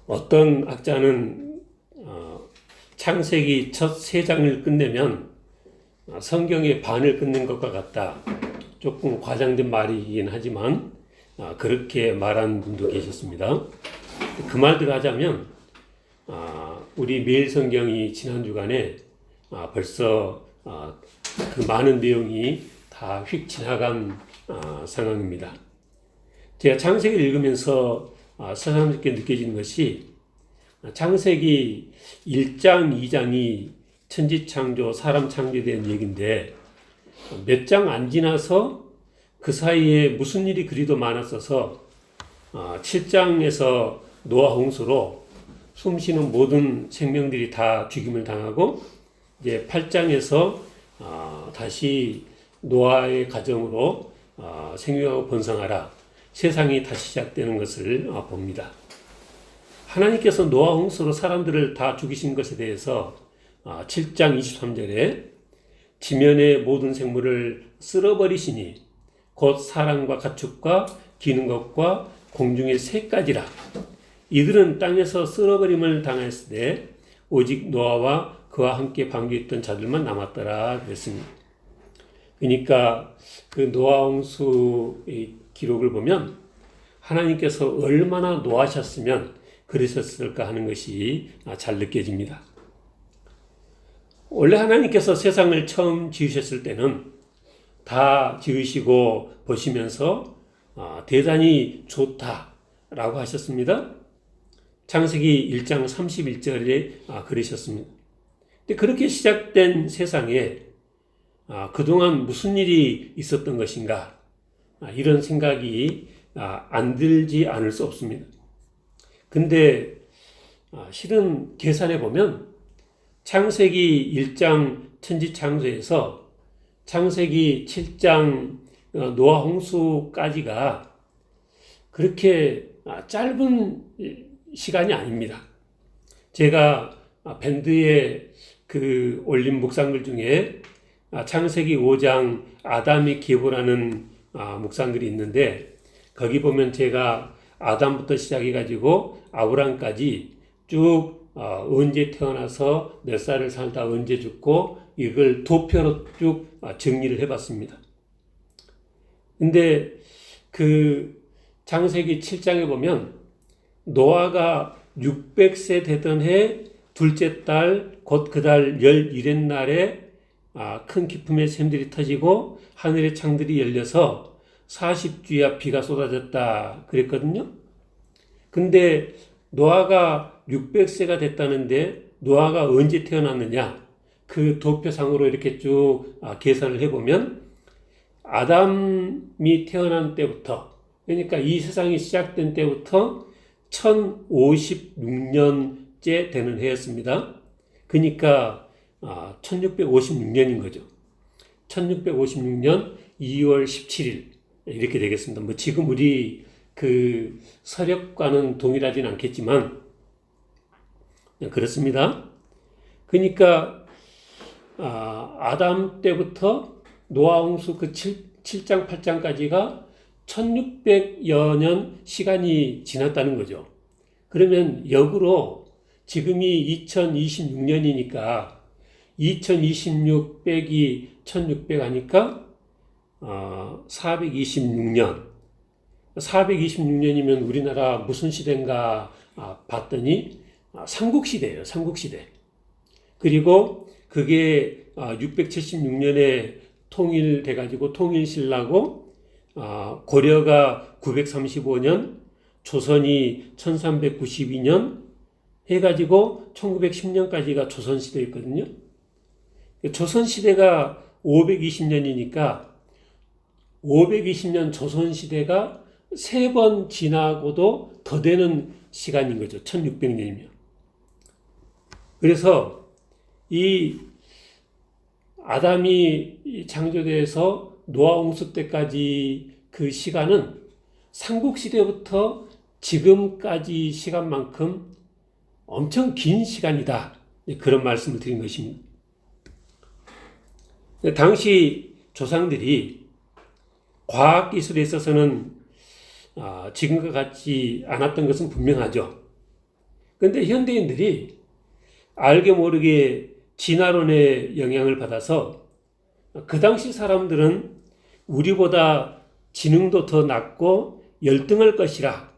어떤 학자는 창세기 첫 세 장을 끝내면 성경의 반을 끝낸 것과 같다. 조금 과장된 말이긴 하지만 그렇게 말한 분도 계셨습니다. 그 말대로 하자면 우리 매일 성경이 지난 주간에 벌써 그 많은 내용이 다 휙 지나간 상황입니다. 제가 창세기를 읽으면서 새삼스럽게 느껴지는 것이 창세기 1장, 2장이 천지창조, 사람 창조에 대한 얘기인데 몇 장 안 지나서 그 사이에 무슨 일이 그리도 많았어서 7장에서 노아 홍수로 숨쉬는 모든 생명들이 다 죽임을 당하고 이제 8장에서 다시 노아의 가정으로 생육하고 번성하라 세상이 다시 시작되는 것을 봅니다. 하나님께서 노아 홍수로 사람들을 다 죽이신 것에 대해서 7장 23절에 지면의 모든 생물을 쓸어버리시니 곧 사람과 가축과 기는 것과 공중의 새까지라. 이들은 땅에서 쓸어버림을 당했을 때 오직 노아와 그와 함께 방주했던 자들만 남았더라 그랬습니다. 그러니까 그 노아 홍수의 기록을 보면 하나님께서 얼마나 노하셨으면 그러셨을까 하는 것이 잘 느껴집니다. 원래 하나님께서 세상을 처음 지으셨을 때는 다 지으시고 보시면서 대단히 좋다라고 하셨습니다. 창세기 1장 31절에 그러셨습니다. 근데 그렇게 시작된 세상에 그동안 무슨 일이 있었던 것인가 이런 생각이 안 들지 않을 수 없습니다. 근데 실은 계산해 보면 창세기 1장 천지창조에서 창세기 7장 노아 홍수까지가 그렇게 짧은 시간이 아닙니다. 제가 밴드에 그 올린 묵상글 중에 창세기 5장 아담이 기부라는 묵상글이 있는데 거기 보면 제가 아담부터 시작해가지고 아브람까지 쭉 언제 태어나서 몇 살을 살다 언제 죽고 이걸 도표로 쭉 정리를 해봤습니다. 근데 그 창세기 7장에 보면 노아가 600세 되던 해 둘째 달 곧 그 달 11의 날에 큰 기품의 샘들이 터지고 하늘의 창들이 열려서 40주야 비가 쏟아졌다 그랬거든요. 근데 노아가 600세가 됐다는데 노아가 언제 태어났느냐 그 도표상으로 이렇게 쭉 계산을 해보면 아담이 태어난 때부터 그러니까 이 세상이 시작된 때부터 1056년째 되는 해였습니다. 그러니까 1656년인 거죠. 1656년 2월 17일 이렇게 되겠습니다. 뭐 지금 우리 그 서력과는 동일하진 않겠지만 그렇습니다. 그러니까 아담 때부터 노아 홍수 그 7장 8장까지가 1600여 년 시간이 지났다는 거죠. 그러면 역으로 지금이 2026년이니까 2026 빼기 1600 하니까 426년 426년이면 우리나라 무슨 시대인가 봤더니 삼국시대예요. 삼국시대. 그리고 그게 676년에 통일돼가지고 통일신라고 고려가 935년 조선이 1392년 해가지고 1910년까지가 조선시대였거든요. 조선시대가 520년이니까 520년 조선시대가 3번 지나고도 더 되는 시간인 거죠. 1600년이면. 그래서 이 아담이 창조돼서 노아 홍수 때까지 그 시간은 삼국시대부터 지금까지 시간만큼 엄청 긴 시간이다. 그런 말씀을 드린 것입니다. 당시 조상들이 과학기술에 있어서는 지금과 같지 않았던 것은 분명하죠. 근데 현대인들이 알게 모르게 진화론의 영향을 받아서 그 당시 사람들은 우리보다 지능도 더 낮고 열등할 것이라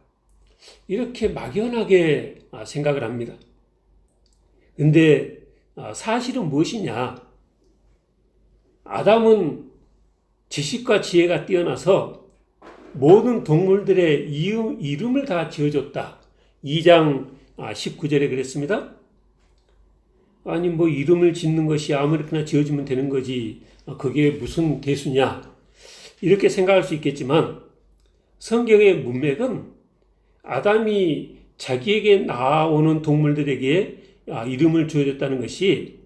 이렇게 막연하게 생각을 합니다. 근데 사실은 무엇이냐? 아담은 지식과 지혜가 뛰어나서 모든 동물들의 이름을 다 지어줬다. 2장 19절에 그랬습니다. 아니 뭐 이름을 짓는 것이 아무렇게나 지어주면 되는 거지 그게 무슨 대수냐 이렇게 생각할 수 있겠지만 성경의 문맥은 아담이 자기에게 나오는 동물들에게 이름을 지어줬다는 것이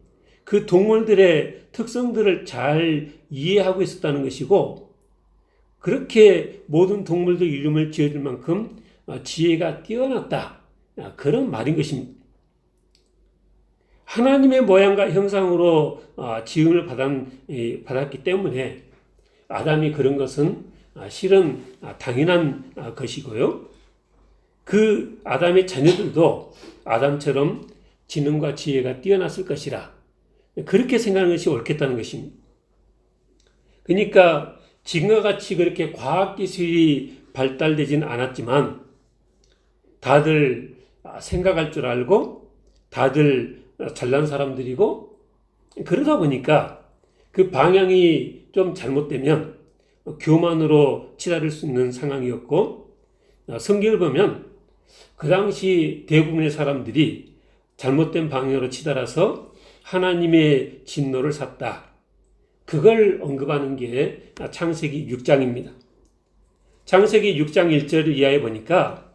그 동물들의 특성들을 잘 이해하고 있었다는 것이고 그렇게 모든 동물들 이름을 지어줄 만큼 지혜가 뛰어났다 그런 말인 것입니다. 하나님의 모양과 형상으로 지음을 받았기 때문에 아담이 그런 것은 실은 당연한 것이고요. 그 아담의 자녀들도 아담처럼 지능과 지혜가 뛰어났을 것이라 그렇게 생각하는 것이 옳겠다는 것입니다. 그러니까 지금과 같이 그렇게 과학기술이 발달되지는 않았지만 다들 생각할 줄 알고 다들 잘난 사람들이고 그러다 보니까 그 방향이 좀 잘못되면 교만으로 치달을 수 있는 상황이었고 성경을 보면 그 당시 대부분의 사람들이 잘못된 방향으로 치달아서 하나님의 진노를 샀다. 그걸 언급하는 게 창세기 6장입니다. 창세기 6장 1절 이하에 보니까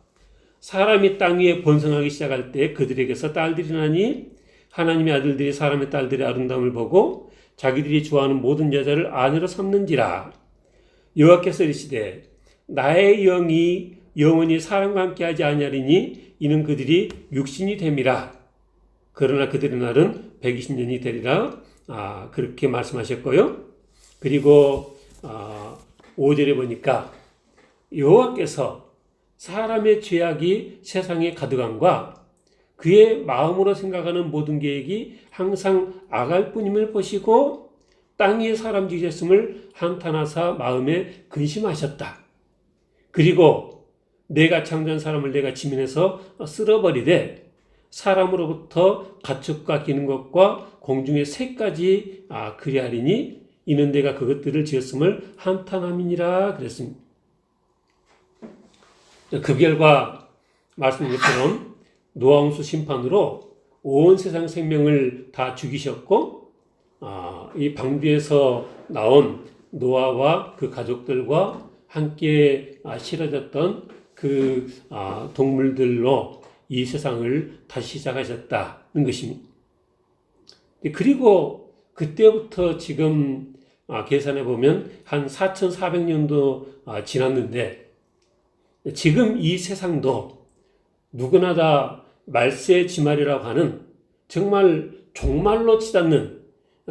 사람이 땅 위에 번성하기 시작할 때 그들에게서 딸들이 나니 하나님의 아들들이 사람의 딸들의 아름다움을 보고 자기들이 좋아하는 모든 여자를 아내로 삼는지라. 여호와께서 이르시되 나의 영이 영원히 사람과 함께 하지 아니하리니 이는 그들이 육신이 됨이라. 그러나 그들의 날은 120년이 되리라. 그렇게 말씀하셨고요. 그리고 5절에 보니까 여호와께서 사람의 죄악이 세상에 가득함과 그의 마음으로 생각하는 모든 계획이 항상 악할 뿐임을 보시고 땅 위에 사람 지으셨음을 한탄하사 마음에 근심하셨다. 그리고 내가 창조한 사람을 내가 지면에서 쓸어버리되 사람으로부터 가축과 기는 것과 공중의 새까지 그리하리니 이는 내가 그것들을 지었음을 한탄함이니라 그랬습니다. 그 결과 말씀드린 것처럼 노아홍수 심판으로 온 세상 생명을 다 죽이셨고 이 방주에서 나온 노아와 그 가족들과 함께 실어졌던 그 동물들로 이 세상을 다시 시작하셨다는 것입니다. 그리고 그때부터 지금 계산해 보면 한 4,400년도 지났는데 지금 이 세상도 누구나 다 말세지말이라고 하는 정말 종말로 치닫는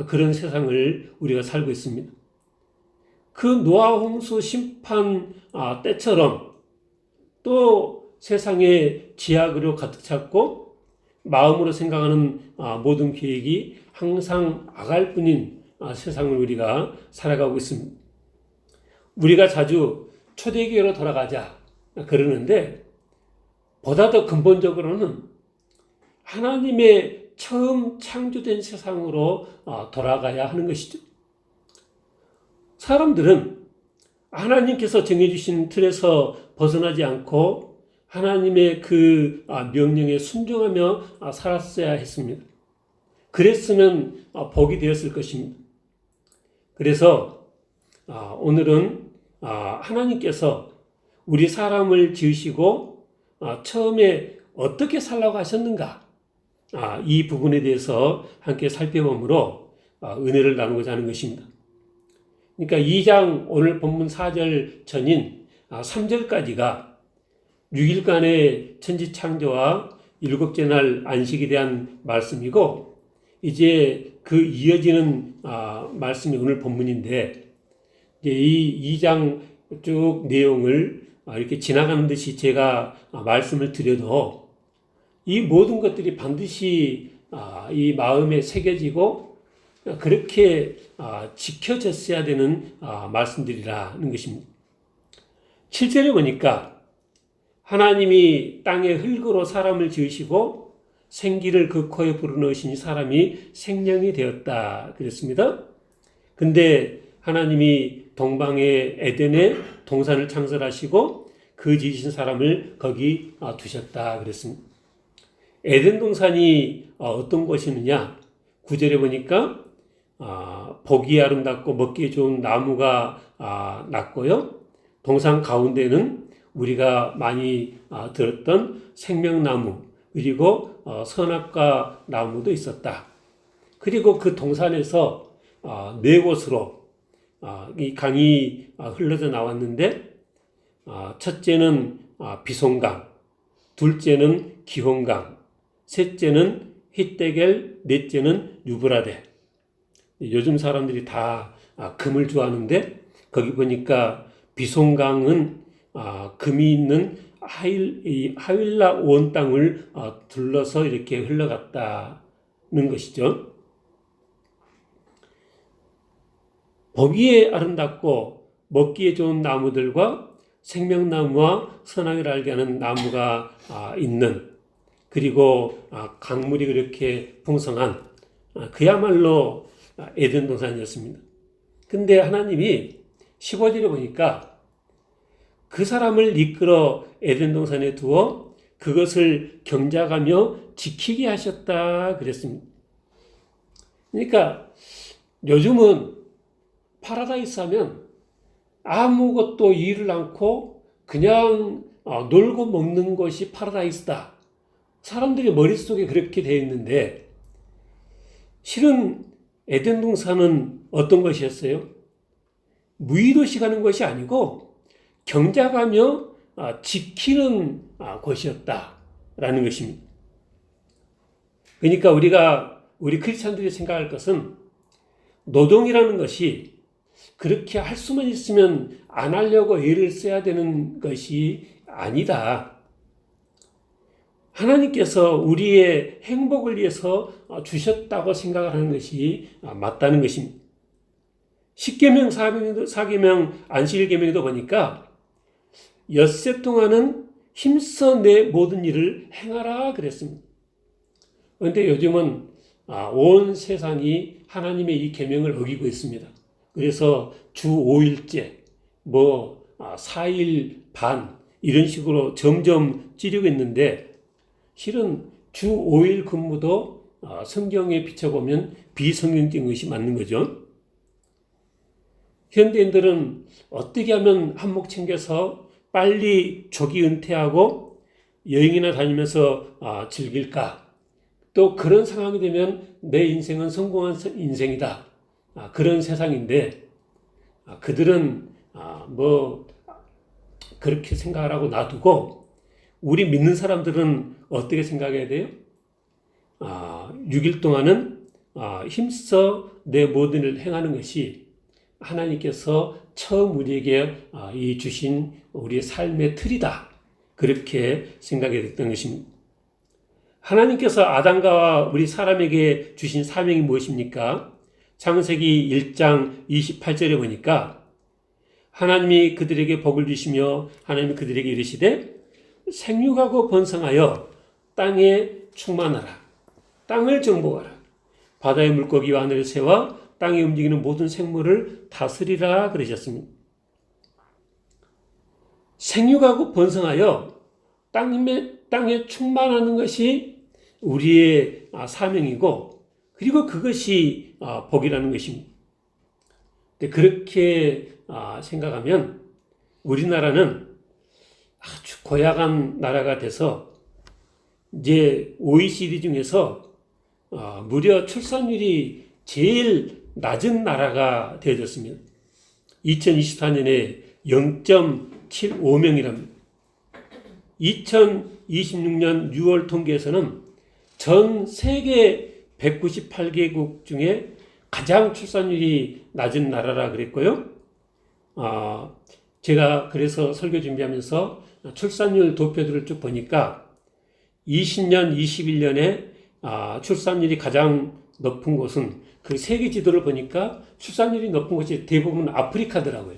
그런 세상을 우리가 살고 있습니다. 그 노아 홍수 심판 때처럼 또 세상에 지약으로 가득 찼고 마음으로 생각하는 모든 계획이 항상 악할 뿐인 세상을 우리가 살아가고 있습니다. 우리가 자주 초대교회로 돌아가자 그러는데 보다 더 근본적으로는 하나님의 처음 창조된 세상으로 돌아가야 하는 것이죠. 사람들은 하나님께서 정해주신 틀에서 벗어나지 않고 하나님의 그 명령에 순종하며 살았어야 했습니다. 그랬으면 복이 되었을 것입니다. 그래서 오늘은 하나님께서 우리 사람을 지으시고 처음에 어떻게 살라고 하셨는가 이 부분에 대해서 함께 살펴보므로 은혜를 나누고자 하는 것입니다. 그러니까 2장 오늘 본문 4절 전인 3절까지가 6일간의 천지창조와 일곱째 날 안식에 대한 말씀이고 이제 그 이어지는 말씀이 오늘 본문인데 이제 이 2장 쭉 내용을 이렇게 지나가는 듯이 제가 말씀을 드려도 이 모든 것들이 반드시 이 마음에 새겨지고 그렇게 지켜졌어야 되는 말씀들이라는 것입니다. 7절에 보니까 하나님이 땅에 흙으로 사람을 지으시고 생기를 그 코에 불어넣으시니 사람이 생명이 되었다 그랬습니다. 근데 하나님이 동방의 에덴에 동산을 창설하시고 그 지으신 사람을 거기 두셨다 그랬습니다. 에덴 동산이 어떤 곳이느냐? 9절에 보니까 보기에 아름답고 먹기에 좋은 나무가 났고요. 동산 가운데는 우리가 많이 들었던 생명나무 그리고 선악과 나무도 있었다. 그리고 그 동산에서 네 곳으로 이 강이 흘러져 나왔는데 첫째는 비송강, 둘째는 기혼강, 셋째는 히데겔, 넷째는 유브라데. 요즘 사람들이 다 금을 좋아하는데 거기 보니까 비송강은 금이 있는 하윌라 온 땅을 둘러서 이렇게 흘러갔다는 것이죠. 보기에 아름답고 먹기에 좋은 나무들과 생명나무와 선악을 알게 하는 나무가 있는, 그리고 강물이 그렇게 풍성한 그야말로 에덴 동산이었습니다. 근데 하나님이 15절에 보니까 그 사람을 이끌어 에덴 동산에 두어 그것을 경작하며 지키게 하셨다 그랬습니다. 그러니까 요즘은 파라다이스 하면 아무것도 일을 않고 그냥 놀고 먹는 것이 파라다이스다. 사람들의 머릿속에 그렇게 되어 있는데 실은 에덴 동산은 어떤 것이었어요? 무의도식하는 것이 아니고 경작하며 지키는 곳이었다라는 것입니다. 그러니까 우리 크리스찬들이 생각할 것은 노동이라는 것이 그렇게 할 수만 있으면 안 하려고 애를 써야 되는 것이 아니다. 하나님께서 우리의 행복을 위해서 주셨다고 생각을 하는 것이 맞다는 것입니다. 십계명, 사계명, 안식일계명에도 보니까 엿새 동안은 힘써 내 모든 일을 행하라 그랬습니다. 그런데 요즘은 온 세상이 하나님의 이 계명을 어기고 있습니다. 그래서 주 5일째, 4일 반 이런 식으로 점점 찌르고 있는데 실은 주 5일 근무도 성경에 비춰보면 비성경적인 것이 맞는 거죠. 현대인들은 어떻게 하면 한몫 챙겨서 빨리 조기 은퇴하고 여행이나 다니면서 즐길까? 또 그런 상황이 되면 내 인생은 성공한 인생이다. 그런 세상인데 그들은 그렇게 생각을 하고 놔두고 우리 믿는 사람들은 어떻게 생각해야 돼요? 6일 동안은 힘써 내 모든 일을 행하는 것이 하나님께서 처음 우리에게 이 주신 우리의 삶의 틀이다. 그렇게 생각이 됐던 것입니다. 하나님께서 아담과 우리 사람에게 주신 사명이 무엇입니까? 창세기 1장 28절에 보니까 하나님이 그들에게 복을 주시며 하나님이 그들에게 이르시되 생육하고 번성하여 땅에 충만하라. 땅을 정복하라. 바다의 물고기와 하늘의 새와 땅에 움직이는 모든 생물을 다스리라 그러셨습니다. 생육하고 번성하여 땅에 충만하는 것이 우리의 사명이고 그리고 그것이 복이라는 것입니다. 그렇게 생각하면 우리나라는 아주 고약한 나라가 돼서 이제 OECD 중에서 무려 출산율이 제일 낮은 나라가 되어졌습니다. 2024년에 0.75명이랍니다. 2026년 6월 통계에서는 전 세계 198개국 중에 가장 출산율이 낮은 나라라 그랬고요. 제가 그래서 설교 준비하면서 출산율 도표들을 쭉 보니까 20년, 21년에 출산율이 가장 높은 곳은 그 세계 지도를 보니까 출산율이 높은 곳이 대부분 아프리카더라고요.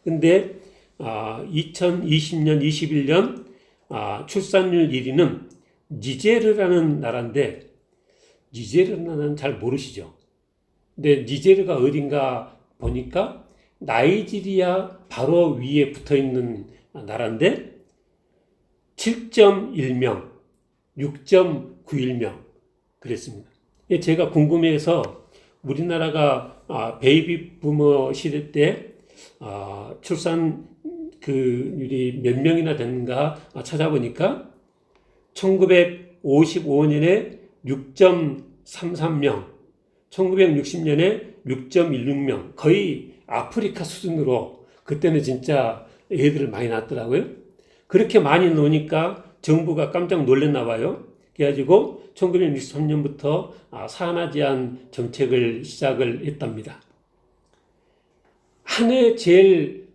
근데 2020년, 21년 출산율 1위는 니제르라는 나라인데, 니제르는 잘 모르시죠? 근데 니제르가 어딘가 보니까 나이지리아 바로 위에 붙어 있는 나라인데 7.1명, 6.91명 그랬습니다. 제가 궁금해서 우리나라가 베이비 부머 시대 때 출산 율이 몇 명이나 됐는가 찾아보니까 1955년에 6.33명, 1960년에 6.16명, 거의 아프리카 수준으로 그때는 진짜 애들을 많이 낳았더라고요. 그렇게 많이 놓으니까 정부가 깜짝 놀랐나 봐요. 그래가지고 1963년부터 산하 제한 정책을 시작을 했답니다. 한 해 제일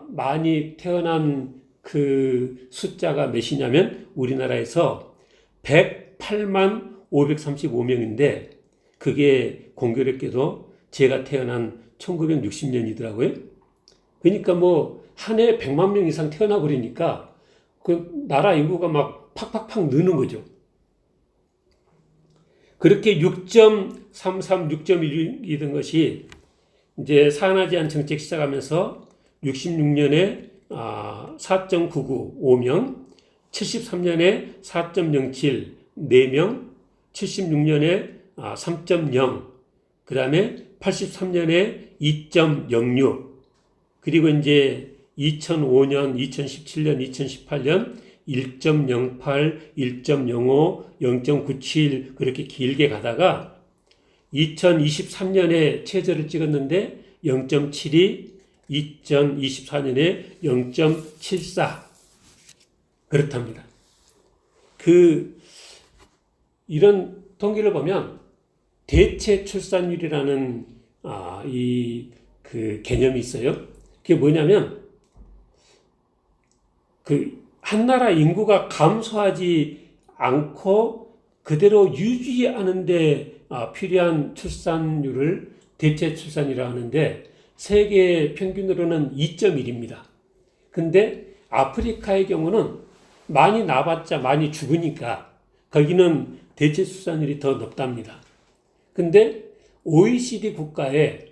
많이 태어난 그 숫자가 몇이냐면 우리나라에서 108만 535명인데 그게 공교롭게도 제가 태어난 1960년이더라고요. 그러니까 뭐 한 해 100만 명 이상 태어나 버리니까 그 나라 인구가 막 팍팍팍 느는 거죠. 그렇게 6.33, 6.1이던 것이 이제 산하 제한 정책 시작하면서 66년에 4.99, 5명, 73년에 4.07, 4명, 76년에 3.0, 그 다음에 83년에 2.06, 그리고 이제 2005년, 2017년, 2018년 1.08, 1.05, 0.97 그렇게 길게 가다가 2023년에 최저를 찍었는데 0.72, 2024년에 0.74 그렇답니다. 이런 통계를 보면 대체 출산율이라는 개념이 있어요. 그게 뭐냐면 한 나라 인구가 감소하지 않고 그대로 유지하는데 필요한 출산율을 대체 출산이라고 하는데 세계 평균으로는 2.1입니다. 근데 아프리카의 경우는 많이 낳아봤자 많이 죽으니까 거기는 대체 출산율이 더 높답니다. 근데 OECD 국가에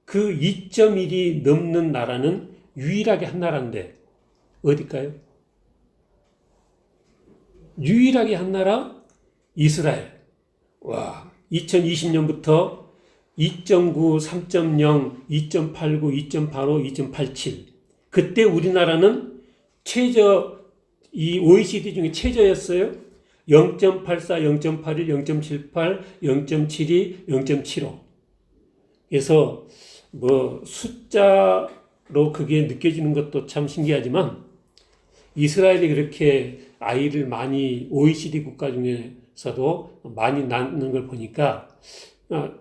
그 2.1이 넘는 나라는 유일하게 한 나라인데 어딜까요? 유일하게 한 나라? 이스라엘. 와, 2020년부터 2.9, 3.0, 2.89, 2.85, 2.87. 그때 우리나라는 이 OECD 중에 최저였어요. 0.84, 0.81, 0.78, 0.72, 0.75. 그래서 뭐 숫자로 그게 느껴지는 것도 참 신기하지만 이스라엘이 그렇게 아이를 많이 OECD 국가 중에서도 많이 낳는 걸 보니까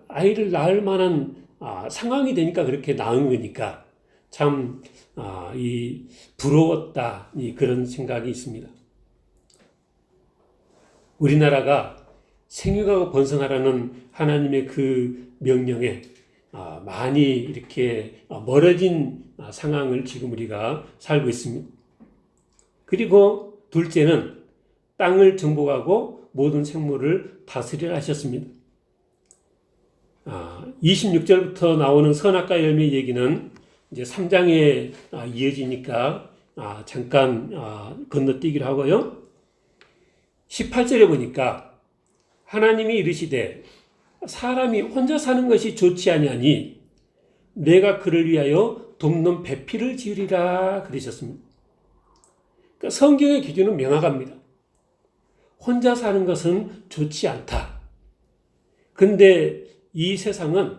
아이를 낳을 만한 상황이 되니까 그렇게 낳은 거니까 참 부러웠다 그런 생각이 있습니다. 우리나라가 생육하고 번성하라는 하나님의 그 명령에 많이 이렇게 멀어진 상황을 지금 우리가 살고 있습니다. 그리고 둘째는 땅을 정복하고 모든 생물을 다스리라 하셨습니다. 26절부터 나오는 선악과 열매 얘기는 이제 3장에 이어지니까 잠깐 건너뛰기로 하고요. 18절에 보니까 하나님이 이르시되 사람이 혼자 사는 것이 좋지 아니하니 내가 그를 위하여 돕는 배필을 지으리라 그러셨습니다. 그러니까 성경의 기준은 명확합니다. 혼자 사는 것은 좋지 않다. 근데 이 세상은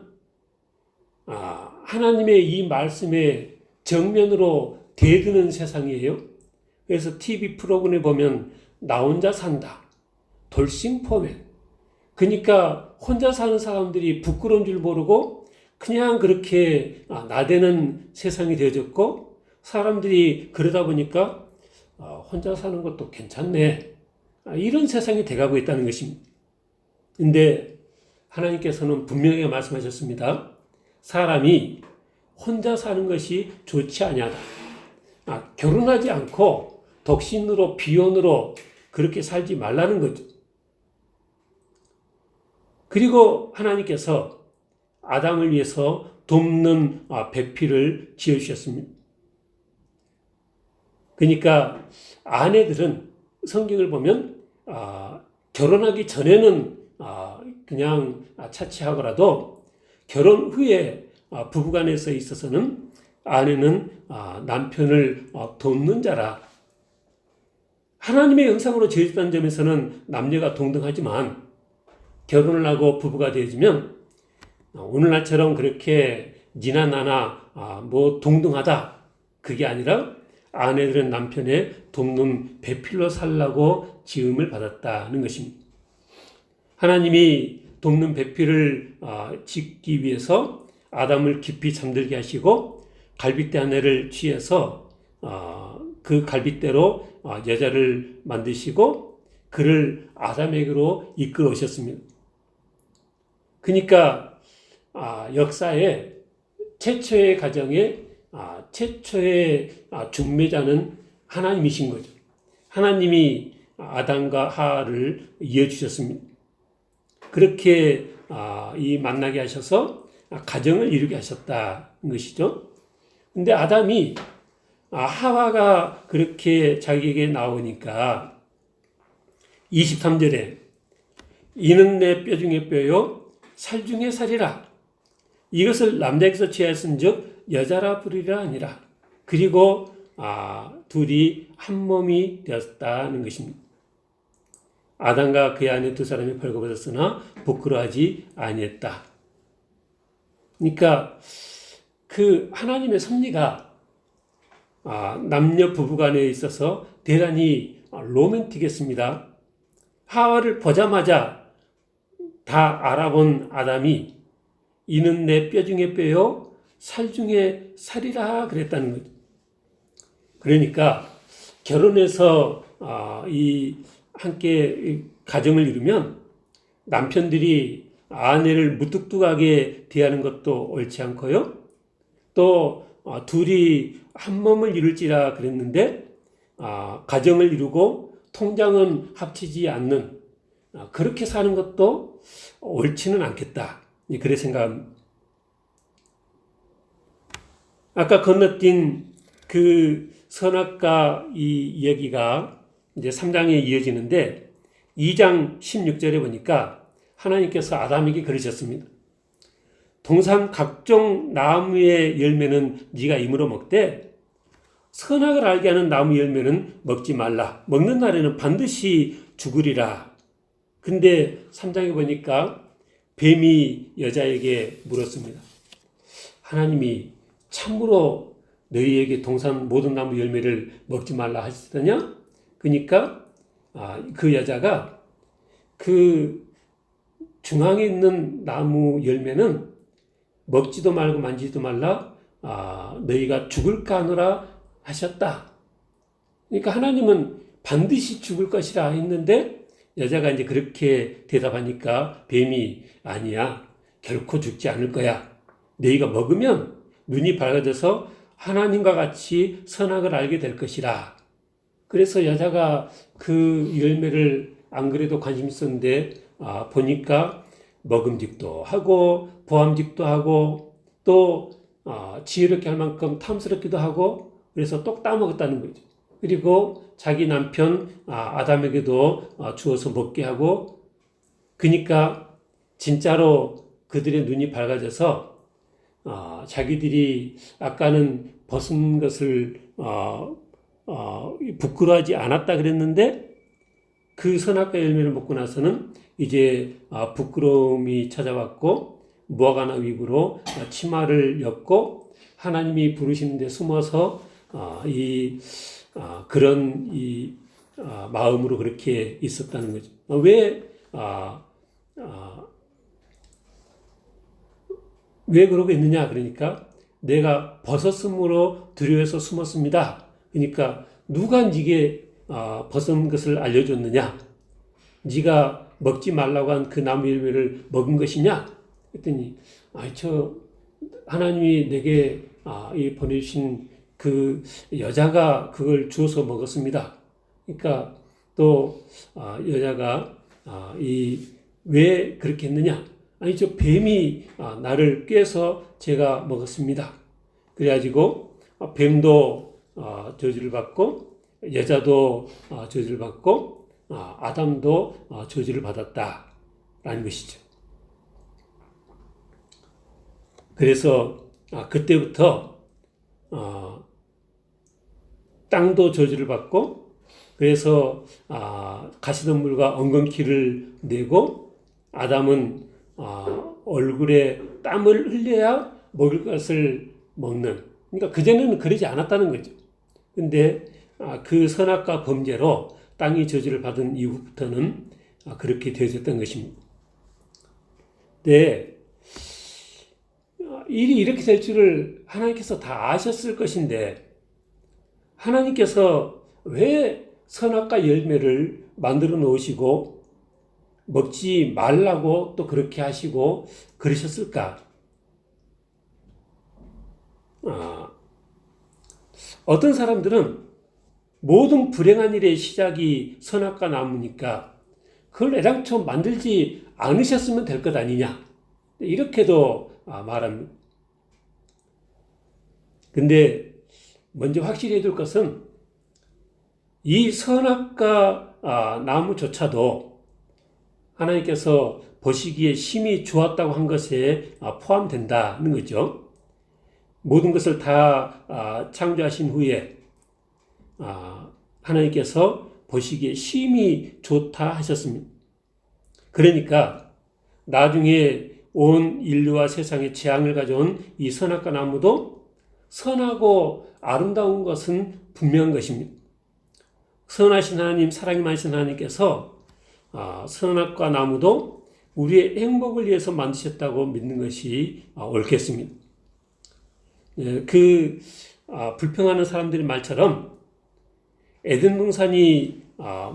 하나님의 이 말씀에 정면으로 대드는 세상이에요. 그래서 TV 프로그램에 보면 나 혼자 산다, 돌싱포맨. 그러니까 혼자 사는 사람들이 부끄러운 줄 모르고 그냥 그렇게 나대는 세상이 되어졌고 사람들이 그러다 보니까 혼자 사는 것도 괜찮네. 이런 세상이 돼가고 있다는 것입니다. 근데 하나님께서는 분명하게 말씀하셨습니다. 사람이 혼자 사는 것이 좋지 아니하다. 결혼하지 않고 독신으로 비혼으로 그렇게 살지 말라는 거죠. 그리고 하나님께서 아담을 위해서 돕는 배필을 지어주셨습니다. 그러니까 아내들은 성경을 보면 결혼하기 전에는 그냥 차치하고라도 결혼 후에 부부간에서 있어서는 아내는 남편을 돕는 자라. 하나님의 형상으로 지어졌다는 점에서는 남녀가 동등하지만 결혼을 하고 부부가 되어지면 오늘날처럼 그렇게 니나 나나 동등하다. 그게 아니라 아내들은 남편의 돕는 배필로 살라고 지음을 받았다는 것입니다. 하나님이 돕는 배필을 짓기 위해서 아담을 깊이 잠들게 하시고 갈빗대 하나를 취해서 그 갈빗대로 여자를 만드시고 그를 아담에게로 이끌어 오셨습니다. 그러니까 역사의 최초의 가정에 최초의 중매자는 하나님이신 거죠. 하나님이 아담과 하와를 이어주셨습니다. 그렇게 이 만나게 하셔서 가정을 이루게 하셨다는 것이죠. 근데 아담이 하와가 그렇게 자기에게 나오니까 23절에 이는 내 뼈 중에 뼈요 살 중에 살이라 이것을 남자에게서 취하였은즉 여자라 부르리라 아니라 그리고 둘이 한 몸이 되었다는 것입니다. 아담과 그의 아내 두 사람이 벌거벗었으나 부끄러워하지 아니했다. 그러니까 그 하나님의 섭리가 남녀 부부간에 있어서 대단히 로맨틱했습니다. 하와를 보자마자 다 알아본 아담이 이는 내 뼈 중에 뼈요 살 중에 살이라 그랬다는 거죠. 그러니까 결혼해서 이 함께 가정을 이루면 남편들이 아내를 무뚝뚝하게 대하는 것도 옳지 않고요. 또 둘이 한 몸을 이룰지라 그랬는데 가정을 이루고 통장은 합치지 않는 그렇게 사는 것도 옳지는 않겠다. 그래 생각합니다. 아까 건너뛴 그 선악과 이 이야기가 이제 3장에 이어지는데 2장 16절에 보니까 하나님께서 아담에게 그러셨습니다. 동산 각종 나무의 열매는 네가 임으로 먹되 선악을 알게 하는 나무 열매는 먹지 말라. 먹는 날에는 반드시 죽으리라. 근데 3장에 보니까 뱀이 여자에게 물었습니다. 하나님이 참으로 너희에게 동산 모든 나무 열매를 먹지 말라 하시더냐? 그러니까 그 여자가 그 중앙에 있는 나무 열매는 먹지도 말고 만지지도 말라 너희가 죽을까 하노라 하셨다. 그러니까 하나님은 반드시 죽을 것이라 했는데 여자가 이제 그렇게 대답하니까 뱀이 아니야. 결코 죽지 않을 거야. 너희가 먹으면 눈이 밝아져서 하나님과 같이 선악을 알게 될 것이라. 그래서 여자가 그 열매를 안 그래도 관심 있었는데 보니까 먹음직도 하고 보암직도 하고 또 지혜롭게 할 만큼 탐스럽기도 하고 그래서 똑 따먹었다는 거죠. 그리고 자기 남편 아담에게도 주어서 먹게 하고 그러니까 진짜로 그들의 눈이 밝아져서 자기들이 아까는 벗은 것을 부끄러워하지 않았다 그랬는데 그 선악과 열매를 먹고 나서는 이제 부끄러움이 찾아왔고 무화과나 윗으로 치마를 엮고 하나님이 부르시는 데 숨어서 그런 마음으로 그렇게 있었다는 거죠. 왜 그러고 있느냐? 그러니까 내가 벗었으므로 두려워서 숨었습니다. 그러니까 누가 네게 벗은 것을 알려줬느냐? 네가 먹지 말라고 한 그 나무 열매를 먹은 것이냐? 했더니 하나님이 내게 이 보내주신 그 여자가 그걸 주워서 먹었습니다. 그러니까 또 여자가 왜 그렇게 했느냐? 저 뱀이 나를 꿰서 제가 먹었습니다. 그래가지고 뱀도 저주를 받고 여자도 저주를 받고 아담도 저주를 받았다라는 것이죠. 그래서 그때부터 땅도 저주를 받고, 그래서 가시덤불과 엉겅퀴를 내고, 아담은 얼굴에 땀을 흘려야 먹을 것을 먹는, 그러니까 그전에는 그러지 않았다는 거죠. 근데 그 선악과 범죄로 땅이 저주를 받은 이후부터는 그렇게 되어졌던 것입니다. 네, 일이 이렇게 될 줄을 하나님께서 다 아셨을 것인데, 하나님께서 왜 선악과 열매를 만들어 놓으시고 먹지 말라고 또 그렇게 하시고 그러셨을까? 어떤 사람들은 모든 불행한 일의 시작이 선악과 나무니까 그걸 애당초 만들지 않으셨으면 될 것 아니냐, 이렇게도 말합니다. 근데 먼저 확실히 해둘 것은 이 선악과 나무조차도 하나님께서 보시기에 심히 좋았다고 한 것에 포함된다는 거죠. 모든 것을 다 창조하신 후에 하나님께서 보시기에 심히 좋다 하셨습니다. 그러니까 나중에 온 인류와 세상에 재앙을 가져온 이 선악과 나무도 선하고 아름다운 것은 분명한 것입니다. 선하신 하나님, 사랑이 많으신 하나님께서 선악과 나무도 우리의 행복을 위해서 만드셨다고 믿는 것이 옳겠습니다. 불평하는 사람들의 말처럼 에덴 동산이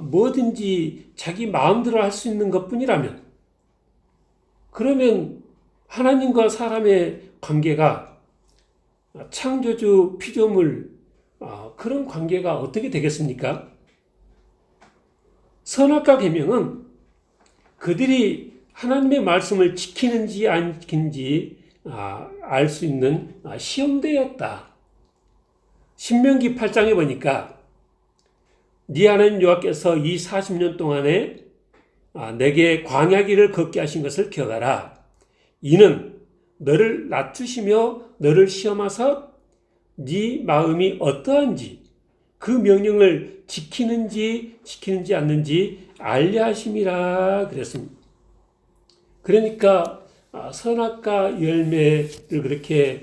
뭐든지 자기 마음대로 할 수 있는 것뿐이라면, 그러면 하나님과 사람의 관계가 창조주 피조물 그런 관계가 어떻게 되겠습니까? 선악과 계명은 그들이 하나님의 말씀을 지키는지 안 지키는지 알 수 있는 시험대였다. 신명기 8장에 보니까 네 하나님 여호와께서 이 40년 동안에 내게 광야길을 걷게 하신 것을 기억하라. 이는 너를 낮추시며 너를 시험하사 네 마음이 어떠한지 그 명령을 지키는지 않는지 알려 하심이라 그랬습니다. 그러니까 선악과 열매를 그렇게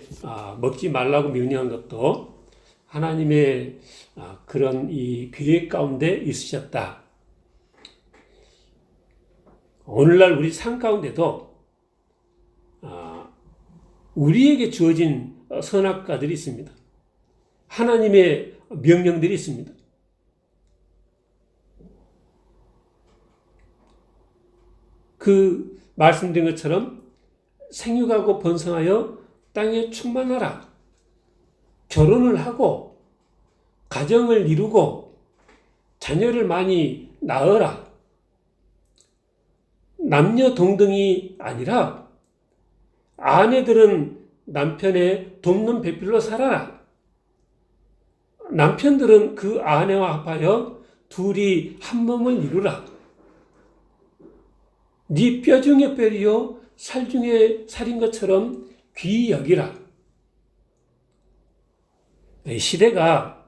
먹지 말라고 명령한 것도 하나님의 그런 이 계획 가운데 있으셨다. 오늘날 우리 삶 가운데도 우리에게 주어진 선악과들이 있습니다. 하나님의 명령들이 있습니다. 그 말씀드린 것처럼 생육하고 번성하여 땅에 충만하라. 결혼을 하고 가정을 이루고 자녀를 많이 낳으라. 남녀 동등이 아니라 아내들은 남편의 돕는 배필로 살아라. 남편들은 그 아내와 합하여 둘이 한 몸을 이루라. 네 뼈 중에 뼈이요 살 중에 살인 것처럼 귀히 여기라. 이 시대가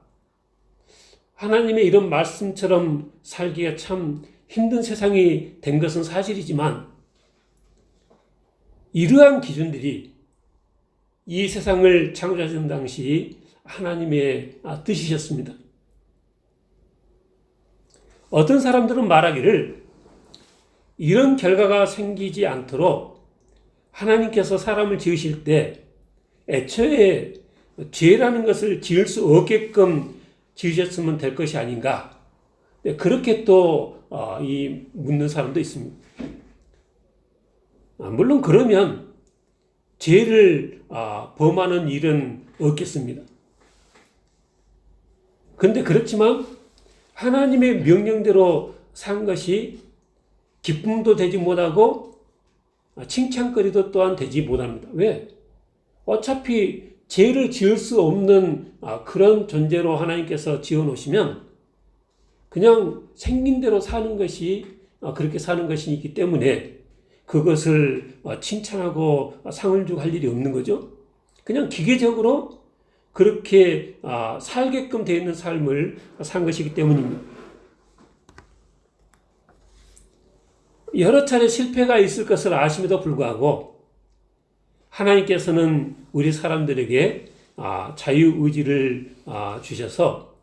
하나님의 이런 말씀처럼 살기가 참 힘든 세상이 된 것은 사실이지만, 이러한 기준들이 이 세상을 창조하신 당시 하나님의 뜻이셨습니다. 어떤 사람들은 말하기를 이런 결과가 생기지 않도록 하나님께서 사람을 지으실 때 애초에 죄라는 것을 지을 수 없게끔 지으셨으면 될 것이 아닌가, 그렇게 또 이 묻는 사람도 있습니다. 물론 그러면 죄를 범하는 일은 없겠습니다. 그런데 그렇지만 하나님의 명령대로 산 것이 기쁨도 되지 못하고 칭찬거리도 또한 되지 못합니다. 왜? 어차피 죄를 지을 수 없는 그런 존재로 하나님께서 지어놓으시면 그냥 생긴 대로 사는 것이 그렇게 사는 것이기 때문에 그것을 칭찬하고 상을 주고 할 일이 없는 거죠. 그냥 기계적으로 그렇게 살게끔 되어 있는 삶을 산 것이기 때문입니다. 여러 차례 실패가 있을 것을 아심에도 불구하고 하나님께서는 우리 사람들에게 자유의지를 주셔서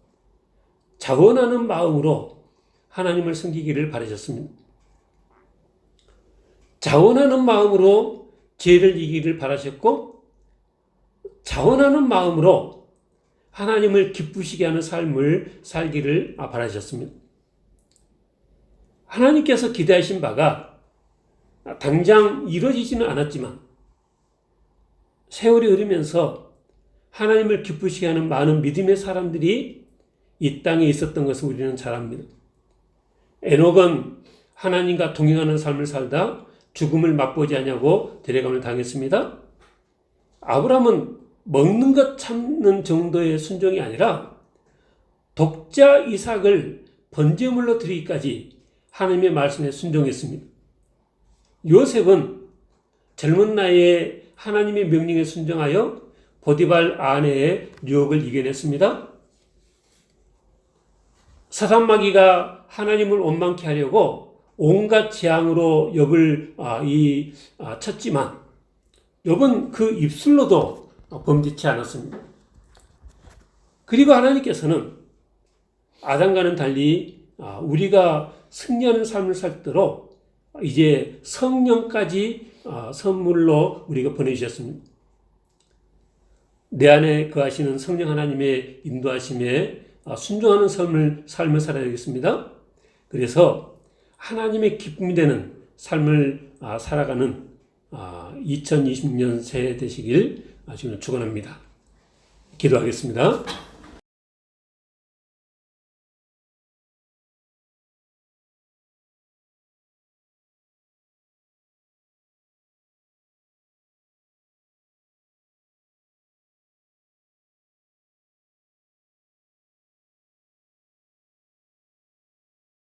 자원하는 마음으로 하나님을 섬기기를 바라셨습니다. 자원하는 마음으로 죄를 이기기를 바라셨고 자원하는 마음으로 하나님을 기쁘시게 하는 삶을 살기를 바라셨습니다. 하나님께서 기대하신 바가 당장 이루어지지는 않았지만 세월이 흐르면서 하나님을 기쁘시게 하는 많은 믿음의 사람들이 이 땅에 있었던 것을 우리는 잘 압니다. 에녹은 하나님과 동행하는 삶을 살다 죽음을 맛보지 않냐고 데려감을 당했습니다. 아브라함은 먹는 것 참는 정도의 순종이 아니라 독자 이삭을 번제물로 드리기까지 하나님의 말씀에 순종했습니다. 요셉은 젊은 나이에 하나님의 명령에 순종하여 보디발 아내의 유혹을 이겨냈습니다. 사단 마귀가 하나님을 원망케 하려고 온갖 재앙으로 욥을 쳤지만 욥은 그 입술로도 범죄치 않았습니다. 그리고 하나님께서는 아담과는 달리 우리가 승리하는 삶을 살도록 이제 성령까지 선물로 우리가 보내주셨습니다. 내 안에 거하시는 성령 하나님의 인도하심에 순종하는 삶을 살아야 되겠습니다. 그래서 하나님의 기쁨이 되는 삶을 살아가는 2020년 새해 되시길 주는 축원합니다. 기도하겠습니다.